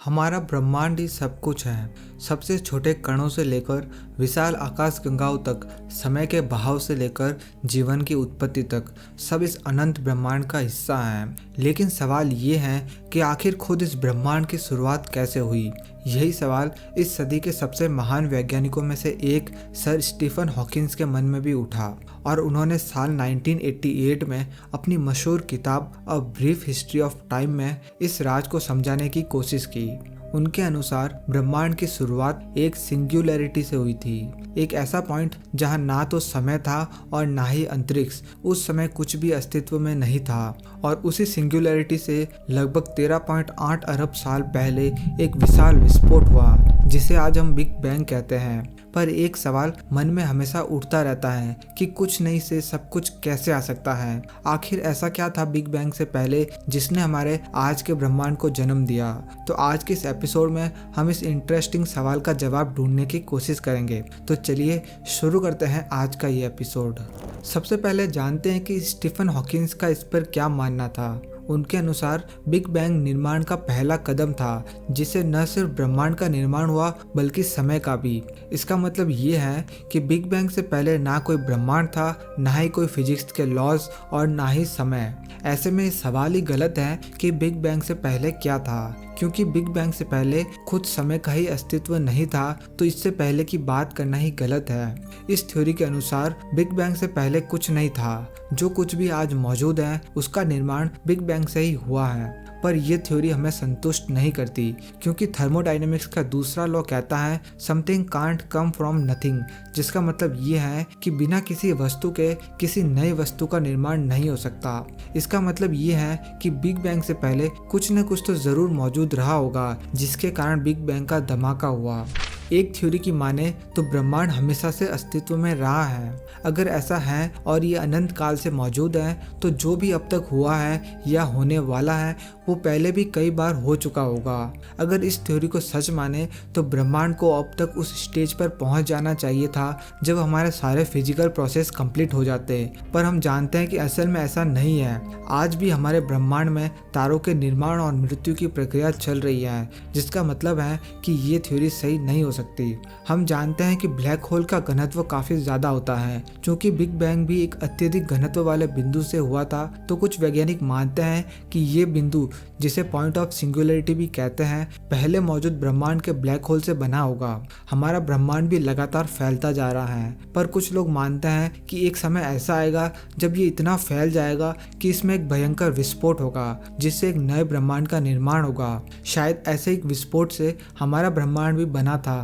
हमारा ब्रह्मांड ही सब कुछ है। सबसे छोटे कणों से लेकर विशाल आकाशगंगाओं तक, समय के बहाव से लेकर जीवन की उत्पत्ति तक, सब इस अनंत ब्रह्मांड का हिस्सा हैं। लेकिन सवाल ये है कि आखिर खुद इस ब्रह्मांड की शुरुआत कैसे हुई। यही सवाल इस सदी के सबसे महान वैज्ञानिकों में से एक सर स्टीफन हॉकिंस के मन में भी उठा और उन्होंने साल 1988 में अपनी मशहूर किताब a brief history of time में इस राज को समझाने की कोशिश की। उनके अनुसार ब्रह्मांड की शुरुआत एक सिंगुलैरिटी से हुई थी, एक ऐसा पॉइंट जहां ना तो समय था और ना ही अंतरिक्ष। उस समय कुछ भी अस्तित्व में नहीं था और उसी सिंगुलैरिटी से लगभग 13.8 अरब साल पहले एक विशाल विस्फोट हुआ जिसे आज हम बिग बैंग कहते हैं। पर एक सवाल मन में हमेशा उठता रहता है कि कुछ नहीं से सब कुछ कैसे आ सकता है। आखिर ऐसा क्या था बिग बैंग से पहले जिसने हमारे आज के ब्रह्मांड को जन्म दिया। तो आज के इस एपिसोड में हम इस इंटरेस्टिंग सवाल का जवाब ढूंढने की कोशिश करेंगे। तो चलिए शुरू करते हैं आज का ये एपिसोड। सबसे पहले जानते हैं कि स्टीफन हॉकिंस का इस पर क्या मानना था। उनके अनुसार बिग बैंग निर्माण का पहला कदम था जिससे न सिर्फ ब्रह्मांड का निर्माण हुआ बल्कि समय का भी। इसका मतलब ये है कि बिग बैंग से पहले ना कोई ब्रह्मांड था, ना ही कोई फिजिक्स के लॉज और ना ही समय। ऐसे में सवाल ही गलत है कि बिग बैंग से पहले क्या था, क्योंकि बिग बैंग से पहले खुद समय का ही अस्तित्व नहीं था, तो इससे पहले की बात करना ही गलत है। इस थ्योरी के अनुसार बिग बैंग से पहले कुछ नहीं था। जो कुछ भी आज मौजूद है उसका निर्माण बिग बैंग से ही हुआ है। पर यह थ्योरी हमें संतुष्ट नहीं करती, क्योंकि थर्मोडायनेमिक्स का दूसरा लॉ कहता है something can't come from nothing, जिसका मतलब ये है कि बिना किसी वस्तु के किसी नई वस्तु का निर्माण नहीं हो सकता। इसका मतलब ये है कि बिग बैंग से पहले कुछ न कुछ तो जरूर मौजूद रहा होगा जिसके कारण बिग बैंग का धमाका हुआ। एक थ्योरी की माने तो ब्रह्मांड हमेशा से अस्तित्व में रहा है। अगर ऐसा है और ये अनंत काल से मौजूद है तो जो भी अब तक हुआ है या होने वाला है वो पहले भी कई बार हो चुका होगा। अगर इस थ्योरी को सच माने तो ब्रह्मांड को अब तक उस स्टेज पर पहुंच जाना चाहिए था जब हमारे सारे फिजिकल प्रोसेस कंप्लीट हो जाते। पर हम जानते हैं कि असल में ऐसा नहीं है। आज भी हमारे ब्रह्मांड में तारों के निर्माण और मृत्यु की प्रक्रिया चल रही है, जिसका मतलब है कि ये थ्योरी सही नहीं हो सकती। हम जानते हैं कि ब्लैक होल का घनत्व काफी ज्यादा होता है। चूंकि बिग बैंग भी एक अत्यधिक घनत्व वाले बिंदु से हुआ था, तो कुछ वैज्ञानिक मानते हैं कि ये बिंदु, जिसे पॉइंट ऑफ सिंगुलैरिटी भी कहते हैं, पहले मौजूद ब्रह्मांड के ब्लैक होल से बना होगा। हमारा ब्रह्मांड भी लगातार फैलता जा रहा है, पर कुछ लोग मानते हैं कि एक समय ऐसा आएगा जब ये इतना फैल जाएगा कि इसमें एक भयंकर विस्फोट होगा जिससे एक नए ब्रह्मांड का निर्माण होगा। शायद ऐसे एक विस्फोट से हमारा ब्रह्मांड भी बना था।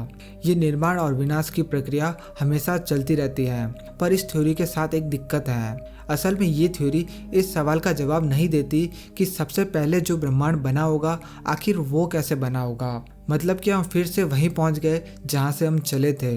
ये निर्माण और विनाश की प्रक्रिया हमेशा चलती रहती है। पर इस थ्योरी के साथ एक दिक्कत है। असल में ये थ्योरी इस सवाल का जवाब नहीं देती कि सबसे पहले जो ब्रह्मांड बना होगा आखिर वो कैसे बना होगा। मतलब कि हम फिर से वहीं पहुंच गए जहां से हम चले थे।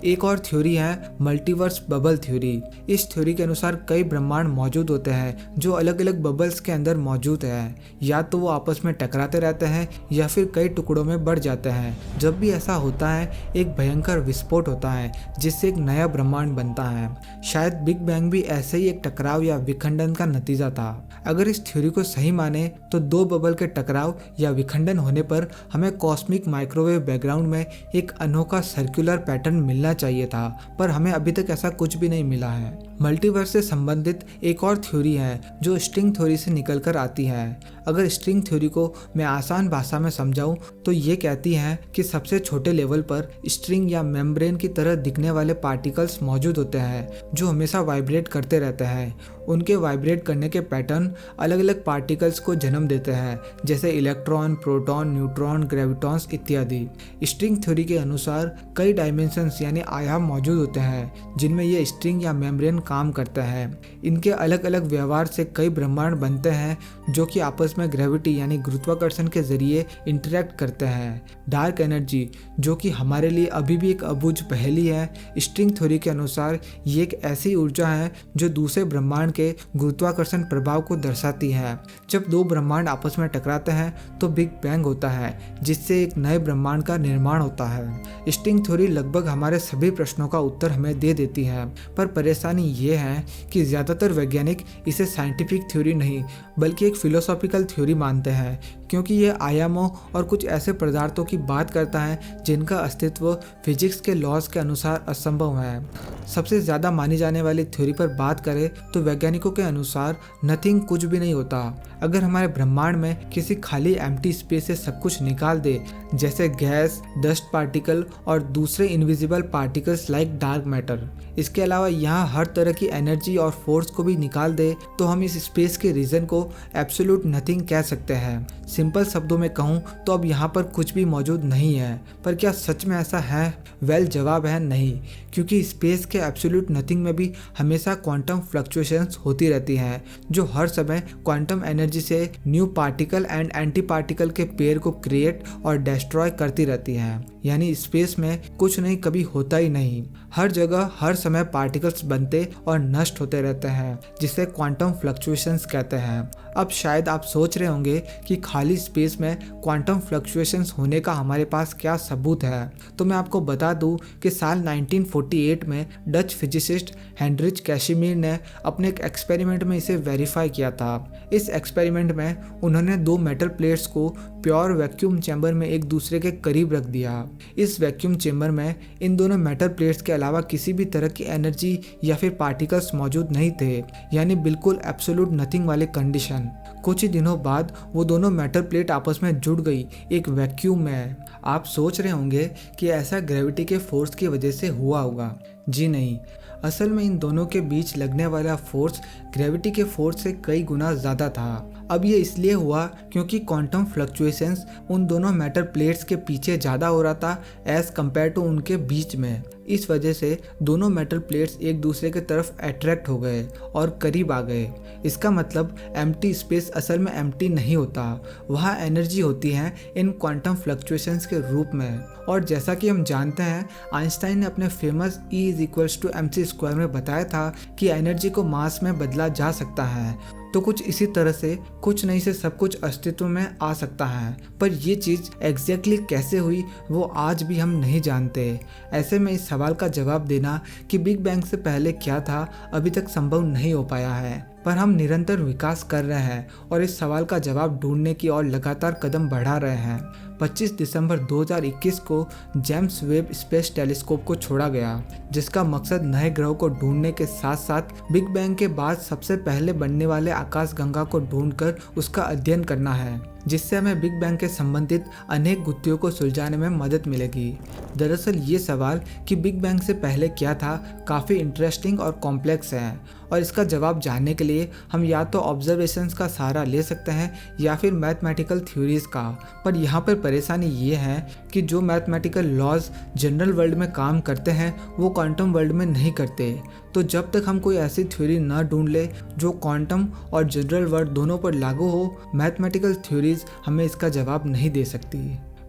एक और थ्योरी है मल्टीवर्स बबल थ्योरी। इस थ्योरी के अनुसार कई ब्रह्मांड मौजूद होते हैं जो अलग अलग बबल्स के अंदर मौजूद हैं। या तो वो आपस में टकराते रहते हैं या फिर कई टुकड़ों में बढ़ जाते हैं। जब भी ऐसा होता है एक भयंकर विस्फोट होता है जिससे एक नया ब्रह्मांड बनता है। शायद बिग बैंग भी ऐसे ही एक टकराव या विखंडन का नतीजा था। अगर इस थ्योरी को सही माने तो दो बबल के टकराव या विखंडन होने पर हमें कॉस्मिक माइक्रोवेव बैकग्राउंड में एक अनोखा सर्कुलर पैटर्न मिलना चाहिए था, पर हमें अभी तक ऐसा कुछ भी नहीं मिला है। मल्टीवर्स से संबंधित एक और थ्योरी है जो स्ट्रिंग थ्योरी से निकलकर आती है। अगर स्ट्रिंग थ्योरी को मैं आसान भाषा में समझाऊं तो ये कहती है कि सबसे छोटे लेवल पर स्ट्रिंग या मेम्ब्रेन की तरह दिखने वाले पार्टिकल्स मौजूद होते हैं जो हमेशा वाइब्रेट करते रहते हैं। उनके वाइब्रेट करने के पैटर्न अलग अलग पार्टिकल्स को जन्म देते हैं, जैसे इलेक्ट्रॉन, प्रोटॉन, न्यूट्रॉन, ग्रेविटॉन्स इत्यादि। स्ट्रिंग थ्योरी के अनुसार कई डायमेंशंस यानी आयाम मौजूद होते हैं जिनमें ये स्ट्रिंग या मेम्ब्रेन काम करते हैं। इनके अलग अलग व्यवहार से कई ब्रह्मांड बनते हैं जो कि आपस में ग्रेविटी यानी गुरुत्वाकर्षण के जरिए इंटरेक्ट करते हैं। डार्क एनर्जी, जो कि हमारे लिए अभी भी एक अबूझ पहेली है, स्ट्रिंग थ्योरी के अनुसार ये एक ऐसी ऊर्जा है जो दूसरे ब्रह्मांड के गुरुत्वाकर्षण प्रभाव को दर्शाती है। जब दो ब्रह्मांड आपस में टकराते हैं तो बिग बैंग होता है जिससे एक नए ब्रह्मांड का निर्माण होता है। स्ट्रिंग थ्योरी लगभग हमारे सभी प्रश्नों का उत्तर हमें दे देती है, पर परेशानी ये है कि ज़्यादातर वैज्ञानिक इसे साइंटिफिक थ्योरी नहीं बल्कि एक फिलोसॉफिकल थ्योरी मानते हैं, क्योंकि ये आयामों और कुछ ऐसे पदार्थों की बात करता है जिनका अस्तित्व फिजिक्स के लॉज के अनुसार असंभव है। सबसे ज़्यादा मानी जाने वाली थ्योरी पर बात करें तो वैज्ञानिकों के अनुसार नथिंग कुछ भी नहीं होता। अगर हमारे ब्रह्मांड में किसी खाली एम्प्टी स्पेस से सब कुछ निकाल दे, जैसे गैस, डस्ट पार्टिकल और दूसरे invisible particles like dark matter, इसके अलावा यहाँ हर तरह की एनर्जी और फोर्स को भी निकाल दे, तो हम इस स्पेस के रीजन को एब्सोल्यूट नथिंग कह सकते हैं। सिंपल शब्दों में कहूँ तो अब यहाँ पर कुछ भी मौजूद नहीं है। पर क्या सच में ऐसा है? वेल, जवाब है नहीं, क्योंकि स्पेस के एब्सोल्यूट नथिंग में भी हमेशा क्वांटम फ्लक्चुएशंस होती रहती हैं, जो हर समय क्वांटम एनर्जी से new particle and anti particle के पेयर को क्रिएट और डिस्ट्रॉय करती रहती हैं। यानी स्पेस में कुछ नहीं कभी होता ही नहीं, हर जगह हर समय पार्टिकल्स बनते और नष्ट होते रहते हैं, जिसे क्वांटम फ्लक्चुएशंस कहते हैं। अब शायद आप सोच रहे होंगे कि खाली स्पेस में क्वांटम फ्लक्चुएशंस होने का हमारे पास क्या सबूत है। तो मैं आपको बता दूं कि साल 1948 में डच फिजिसिस्ट हेनरिच कैसिमिर ने अपने एक एक्सपेरिमेंट में इसे वेरीफाई किया था। इस एक्सपेरिमेंट में उन्होंने दो मेटल प्लेट्स को प्योर वैक्यूम चैम्बर में एक दूसरे के करीब रख दिया। इस वैक्यूम चैम्बर में इन दोनों मेटल प्लेट्स के अलावा किसी भी तरह की एनर्जी या फिर पार्टिकल्स मौजूद नहीं थे, यानी बिल्कुल एब्सोल्यूट नथिंग वाली कंडीशन। कुछ ही दिनों बाद वो दोनों मेटल प्लेट आपस में जुड़ गई एक वैक्यूम में। आप सोच रहे होंगे कि ऐसा ग्रेविटी के फोर्स की वजह से हुआ होगा। जी नहीं, असल में इन दोनों के बीच लगने वाला फोर्स ग्रेविटी के फोर्स से कई गुना ज़्यादा था। अब ये इसलिए हुआ क्योंकि क्वांटम फ्लक्चुएशंस उन दोनों मेटल प्लेट्स के पीछे ज़्यादा हो रहा था एज़ कम्पेयर टू उनके बीच में। इस वजह से दोनों मेटल प्लेट्स एक दूसरे की तरफ अट्रैक्ट हो गए और करीब आ गए। इसका मतलब एम्प्टी स्पेस असल में एम्प्टी नहीं होता, वहाँ एनर्जी होती है इन क्वांटम फ्लक्चुएशंस के रूप में। और जैसा कि हम जानते हैं, आइंस्टाइन ने अपने फेमस E=mc² में बताया था कि एनर्जी को मास में बदला जा सकता है। तो कुछ इसी तरह से कुछ नहीं से सब कुछ अस्तित्व में आ सकता है, पर ये चीज़ एग्जैक्टली कैसे हुई वो आज भी हम नहीं जानते। ऐसे में इस सवाल का जवाब देना कि बिग बैंग से पहले क्या था अभी तक संभव नहीं हो पाया है, पर हम निरंतर विकास कर रहे हैं और इस सवाल का जवाब ढूंढने की ओर लगातार कदम बढ़ा रहे हैं। 25 दिसंबर 2021 को जेम्स वेब स्पेस टेलीस्कोप को छोड़ा गया, जिसका मकसद नए ग्रहों को ढूंढने के साथ साथ बिग बैंग के बाद सबसे पहले बनने वाले आकाशगंगा को ढूंढकर उसका अध्ययन करना है, जिससे हमें बिग बैंग के संबंधित अनेक गुत्थियों को सुलझाने में मदद मिलेगी। दरअसल ये सवाल कि बिग बैंग से पहले क्या था काफ़ी इंटरेस्टिंग और कॉम्प्लेक्स है, और इसका जवाब जानने के लिए हम या तो ऑब्जर्वेशंस का सहारा ले सकते हैं या फिर मैथमेटिकल थ्योरीज का। पर यहाँ पर परेशानी ये है कि जो मैथमेटिकल लॉज जनरल वर्ल्ड में काम करते हैं वो क्वांटम वर्ल्ड में नहीं करते। तो जब तक हम कोई ऐसी थ्योरी ना ढूंढ ले जो क्वांटम और जनरल वर्ल्ड दोनों पर लागू हो, मैथमेटिकल थ्योरीज हमें इसका जवाब नहीं दे सकती।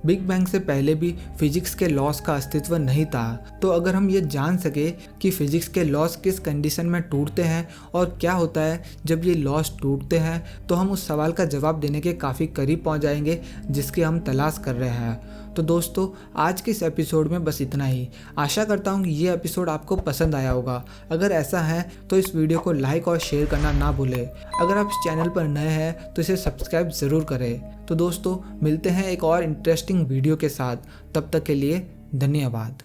बिग बैंग से पहले भी फिजिक्स के लॉस का अस्तित्व नहीं था, तो अगर हम ये जान सके कि फिजिक्स के लॉस किस कंडीशन में टूटते हैं और क्या होता है जब ये लॉस टूटते हैं, तो हम उस सवाल का जवाब देने के काफ़ी करीब पहुंच जाएंगे जिसकी हम तलाश कर रहे हैं। तो दोस्तों, आज के इस एपिसोड में बस इतना ही। आशा करता हूँ कि ये एपिसोड आपको पसंद आया होगा। अगर ऐसा है तो इस वीडियो को लाइक और शेयर करना ना भूलें। अगर आप इस चैनल पर नए हैं तो इसे सब्सक्राइब ज़रूर करें। तो दोस्तों, मिलते हैं एक और इंटरेस्टिंग वीडियो के साथ। तब तक के लिए धन्यवाद।